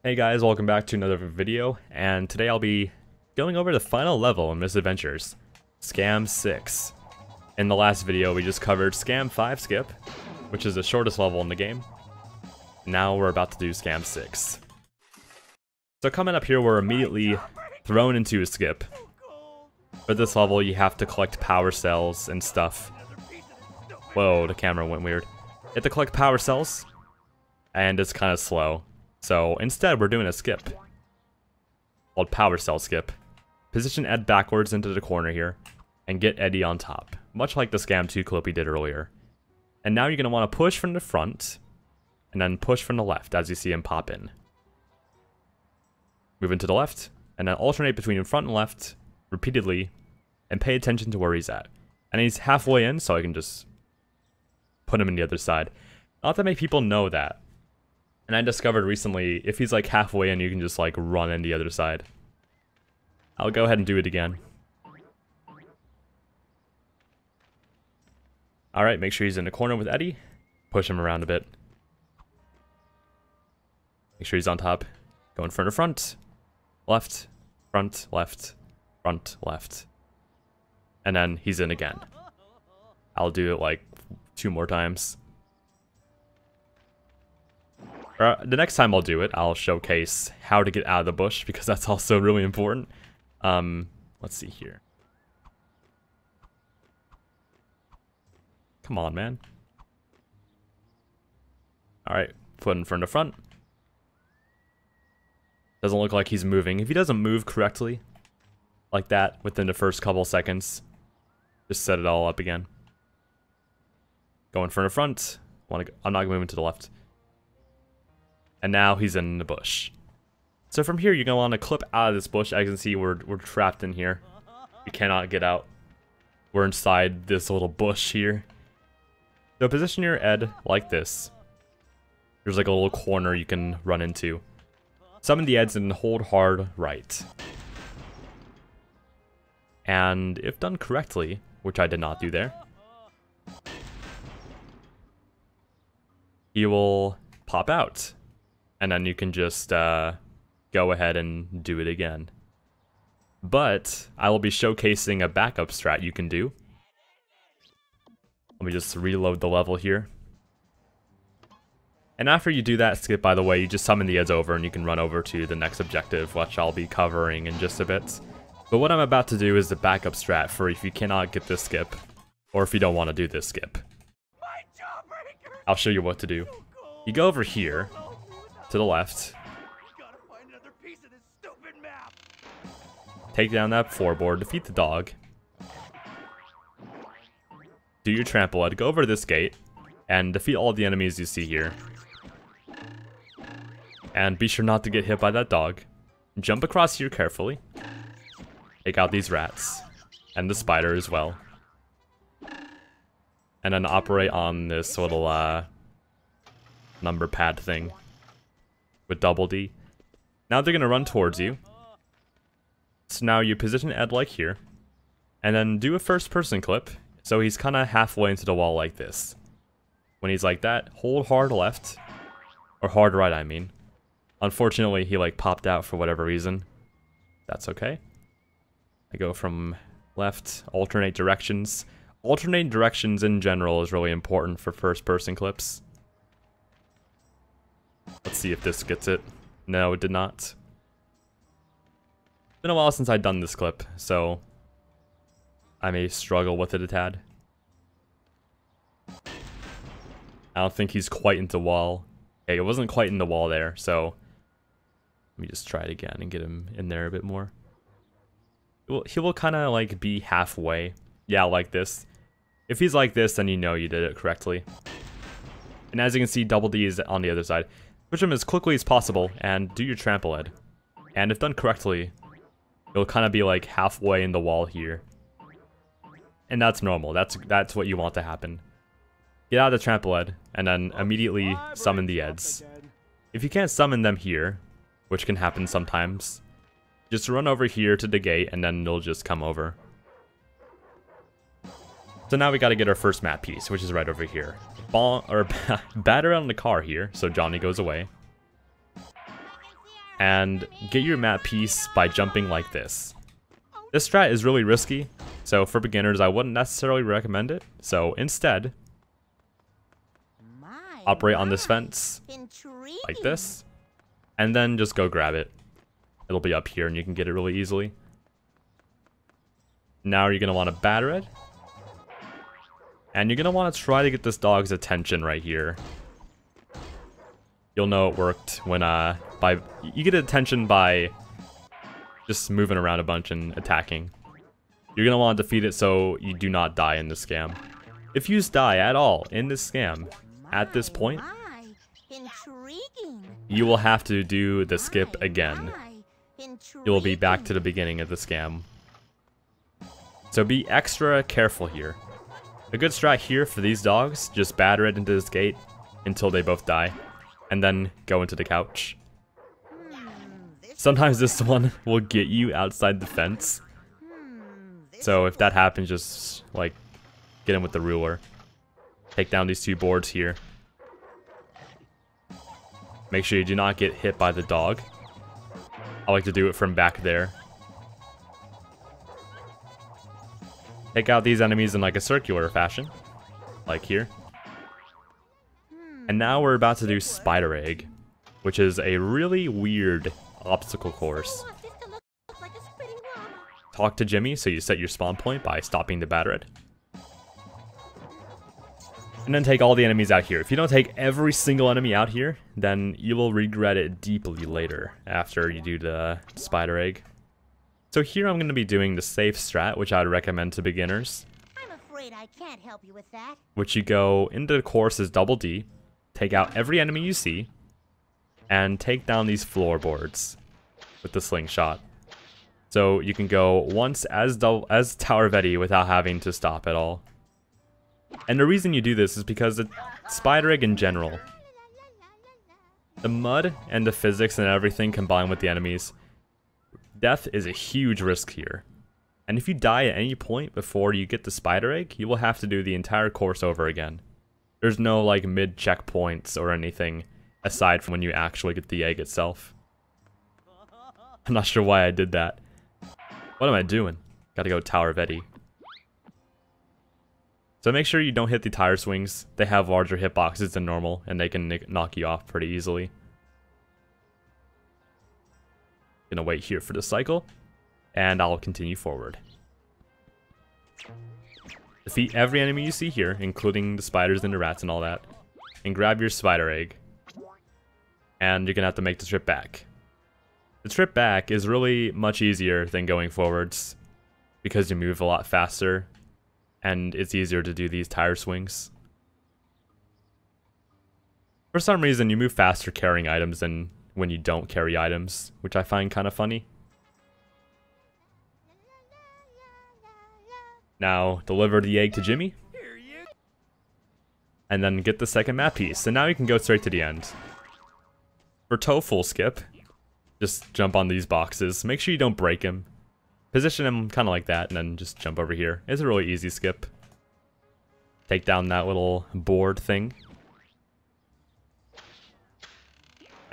Hey guys, welcome back to another video, and today I'll be going over the final level in Mis-Edventures, Scam 6. In the last video we just covered Scam 5 Skip, which is the shortest level in the game. Now we're about to do Scam 6. So coming up here we're immediately thrown into a skip. For this level you have to collect power cells and stuff. Whoa, the camera went weird. You have to collect power cells, and it's kind of slow. So instead we're doing a skip called Power Cell Skip. Position Ed backwards into the corner here and get Eddy on top, much like the Scam 2 clip we did earlier. And now you're going to want to push from the front and then push from the left as you see him pop in. Move into the left and then alternate between front and left repeatedly and pay attention to where he's at. And he's halfway in, so I can just put him in the other side. Not that many people know that. And I discovered recently, if he's like halfway in, you can just like run in the other side. I'll go ahead and do it again. Alright, make sure he's in the corner with Eddy. Push him around a bit. Make sure he's on top. Go in front of front. Left. Front, left. Front, left. And then he's in again. I'll do it like 2 more times. The next time I'll do it, I'll showcase how to get out of the bush, because that's also really important. Let's see here. Come on, man. Alright, foot in front of front. Doesn't look like he's moving. If he doesn't move correctly, like that, within the first couple seconds, just set it all up again. Go in front of front. I'm not moving to the left. And now he's in the bush. So from here, you're going to want to clip out of this bush. As you can see, we're trapped in here. We cannot get out. We're inside this little bush here. So position your Ed like this. There's like a little corner you can run into. Summon the Eds and hold hard right. And if done correctly, which I did not do there, he will pop out. And then you can just go ahead and do it again. But I will be showcasing a backup strat you can do. Let me just reload the level here. And after you do that skip, by the way, you just summon the Eds over and you can run over to the next objective, which I'll be covering in just a bit. But what I'm about to do is the backup strat for if you cannot get this skip, or if you don't want to do this skip. I'll show you what to do. You go over here to the left. Take down that floorboard, defeat the dog. Do your trample Ed, go over to this gate, and defeat all the enemies you see here. And be sure not to get hit by that dog. Jump across here carefully. Take out these rats, and the spider as well. And then operate on this little number pad thing with double D. Now they're gonna run towards you. So now you position Ed like here, and then do a first person clip, so he's kinda halfway into the wall like this. When he's like that, hold hard left, or hard right I mean. Unfortunately he like popped out for whatever reason. That's okay. I go from left, alternate directions. Alternating directions in general is really important for first person clips. Let's see if this gets it. No, it did not. It's been a while since I've done this clip, so I may struggle with it a tad. I don't think he's quite into wall. Okay, it wasn't quite in the wall there, so let me just try it again and get him in there a bit more. He will kind of like be halfway. Yeah, like this. If he's like this, then you know you did it correctly. And as you can see, double D is on the other side. Push him as quickly as possible and do your trample Ed. And if done correctly, you'll kind of be like halfway in the wall here. And that's normal. That's what you want to happen. Get out of the trample Ed and then immediately summon the Eds. If you can't summon them here, which can happen sometimes, just run over here to the gate and then they'll just come over. So now we got to get our first map piece, which is right over here. Batter on the car here, so Johnny goes away. and get your map piece by jumping like this. This strat is really risky, so for beginners I wouldn't necessarily recommend it. So instead, operate on this fence like this, and then just go grab it. It'll be up here and you can get it really easily. Now you're going to want to batter it. And you're going to want to try to get this dog's attention right here. You'll know it worked when you get attention by just moving around a bunch and attacking. You're going to want to defeat it so you do not die in this scam. If you die at all in this scam at this point, you will have to do the skip again. You will be back to the beginning of the scam. So be extra careful here. A good strat here for these dogs, just batter it into this gate until they both die, and then go into the couch. Sometimes this one will get you outside the fence. So if that happens, just like get him with the ruler. Take down these 2 boards here. Make sure you do not get hit by the dog. I like to do it from back there. Take out these enemies in like a circular fashion, like here. And now we're about to do Spider Egg, which is a really weird obstacle course. Talk to Jimmy so you set your spawn point by stopping the batter it. And then take all the enemies out here. If you don't take every single enemy out here, then you will regret it deeply later after you do the Spider Egg. So here I'm going to be doing the safe strat, which I would recommend to beginners. I'm afraid I can't help you with that. Which you go into the course as double D, take out every enemy you see, and take down these floorboards with the slingshot. So you can go once as Tower of Eddy without having to stop at all. And the reason you do this is because the Spider Egg in general, the mud and the physics and everything combined with the enemies, death is a huge risk here. And if you die at any point before you get the Spider Egg, you will have to do the entire course over again. There's no like mid checkpoints or anything aside from when you actually get the egg itself. I'm not sure why I did that. What am I doing? Gotta go Tower of Eddy. So make sure you don't hit the tire swings. They have larger hitboxes than normal, and they can knock you off pretty easily. Gonna wait here for the cycle, and I'll continue forward. Defeat every enemy you see here, including the spiders and the rats and all that, and grab your Spider Egg. And you're gonna have to make the trip back. The trip back is really much easier than going forwards, because you move a lot faster, and it's easier to do these tire swings. For some reason, you move faster carrying items than when you don't carry items, which I find kind of funny. Now, deliver the egg to Jimmy. And then get the second map piece. And now you can go straight to the end. For TOEFL skip, just jump on these boxes. Make sure you don't break him. Position him kind of like that, and then just jump over here. It's a really easy skip. Take down that little board thing.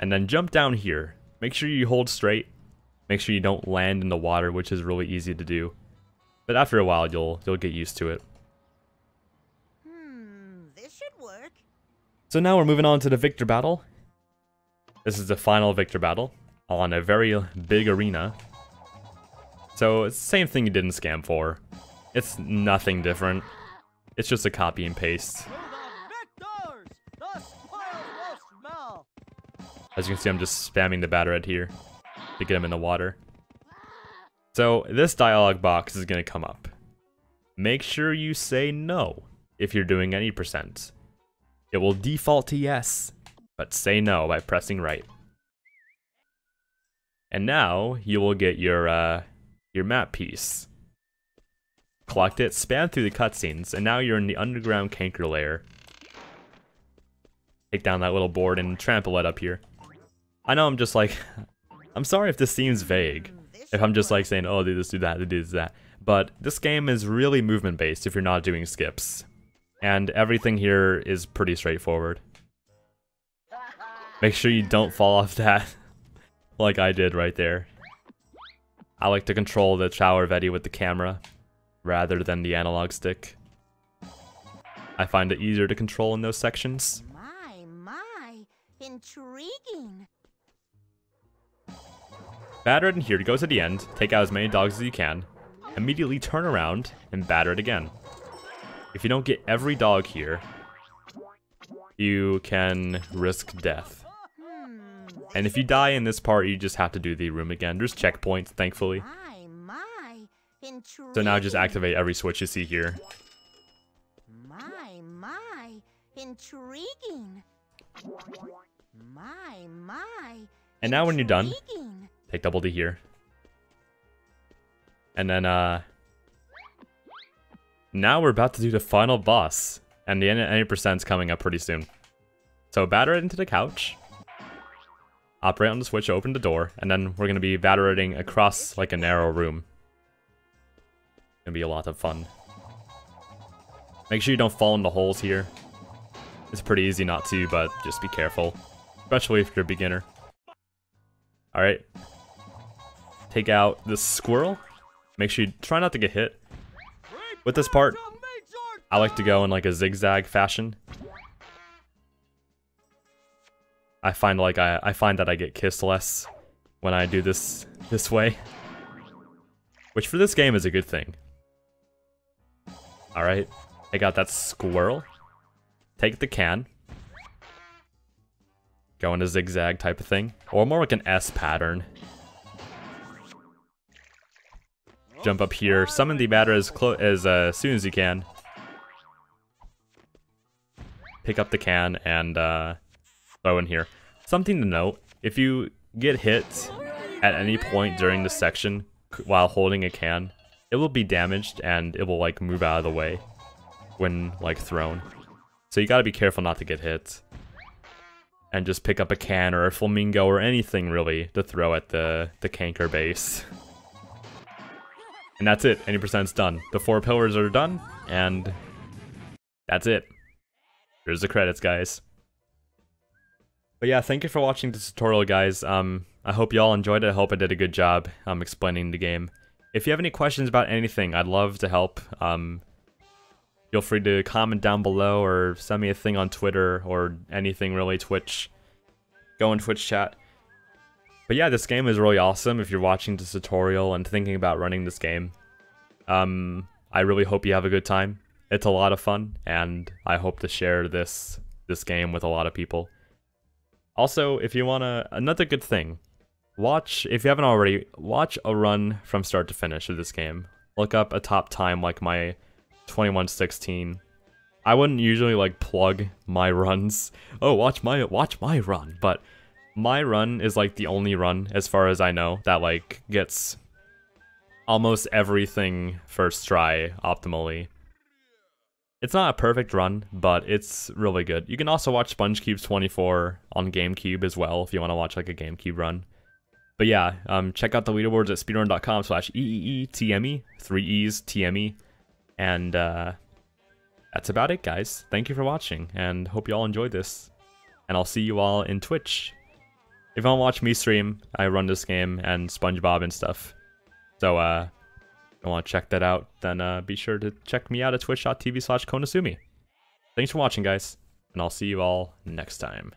And then jump down here. Make sure you hold straight. Make sure you don't land in the water, which is really easy to do. But after a while, you'll get used to it. This should work. So now we're moving on to the Victor Battle. This is the final Victor Battle on a very big arena. So it's the same thing you did in Scam 4. It's nothing different. It's just a copy and paste. As you can see, I'm just spamming the batter right here to get him in the water. So this dialog box is going to come up. Make sure you say no if you're doing any percent. It will default to yes, but say no by pressing right. And now you will get your map piece. Collect it, spam through the cutscenes, and now you're in the underground canker lair. Take down that little board and trample it up here. I know I'm just like, I'm sorry if this seems vague. If I'm just like saying, oh, do this, do that, do this, that. But this game is really movement based if you're not doing skips. And everything here is pretty straightforward. Make sure you don't fall off that like I did right there. I like to control the Tower of Eddy with the camera rather than the analog stick. I find it easier to control in those sections. My, intriguing. Batter it in here to go to the end, take out as many dogs as you can, immediately turn around and batter it again. If you don't get every dog here, you can risk death. And if you die in this part, you just have to do the room again. There's checkpoints, thankfully. So now just activate every switch you see here. My, intriguing. My. And now when you're done, take double D here. And then, now we're about to do the final boss. And the 90% is coming up pretty soon. So batter it into the couch. Operate on the switch, open the door, and then we're going to be battering across like a narrow room. Gonna be a lot of fun. Make sure you don't fall in the holes here. It's pretty easy not to, but just be careful. Especially if you're a beginner. Alright. Take out this squirrel. Make sure you try not to get hit. With this part, I like to go in like a zigzag fashion. I find that I get kissed less when I do this way. Which for this game is a good thing. Alright, I got that squirrel. Take the can. Go in a zigzag type of thing. Or more like an S pattern. Jump up here, summon the batter as soon as you can. Pick up the can and throw in here. Something to note, if you get hit at any point during this section while holding a can, it will be damaged and it will like move out of the way when like thrown. So you gotta be careful not to get hit. And just pick up a can or a flamingo or anything really to throw at the canker base. And that's it, 80%'s done. The 4 pillars are done, and that's it. Here's the credits, guys. But yeah, thank you for watching this tutorial, guys. I hope you all enjoyed it. I hope I did a good job explaining the game. If you have any questions about anything, I'd love to help. Feel free to comment down below or send me a thing on Twitter or anything really, Twitch. Go in Twitch chat. But yeah, this game is really awesome if you're watching this tutorial and thinking about running this game. I really hope you have a good time. It's a lot of fun, and I hope to share this game with a lot of people. Also, if you wanna, another good thing, if you haven't already, watch a run from start to finish of this game. Look up a top time like my 21:16. I wouldn't usually like plug my runs. Oh, watch my run, but my run is like the only run, as far as I know, that like gets almost everything first try optimally. It's not a perfect run, but it's really good. You can also watch SpongeCube's 24 on GameCube as well if you want to watch like a GameCube run. But yeah, check out the leaderboards at speedrun.com/EEETME, 3 E's TME, and that's about it, guys. Thank you for watching, and hope you all enjoyed this. And I'll see you all in Twitch. If you want to watch me stream, I run this game and SpongeBob and stuff. So, if you want to check that out, then be sure to check me out at twitch.tv/Konasumi. Thanks for watching, guys, and I'll see you all next time.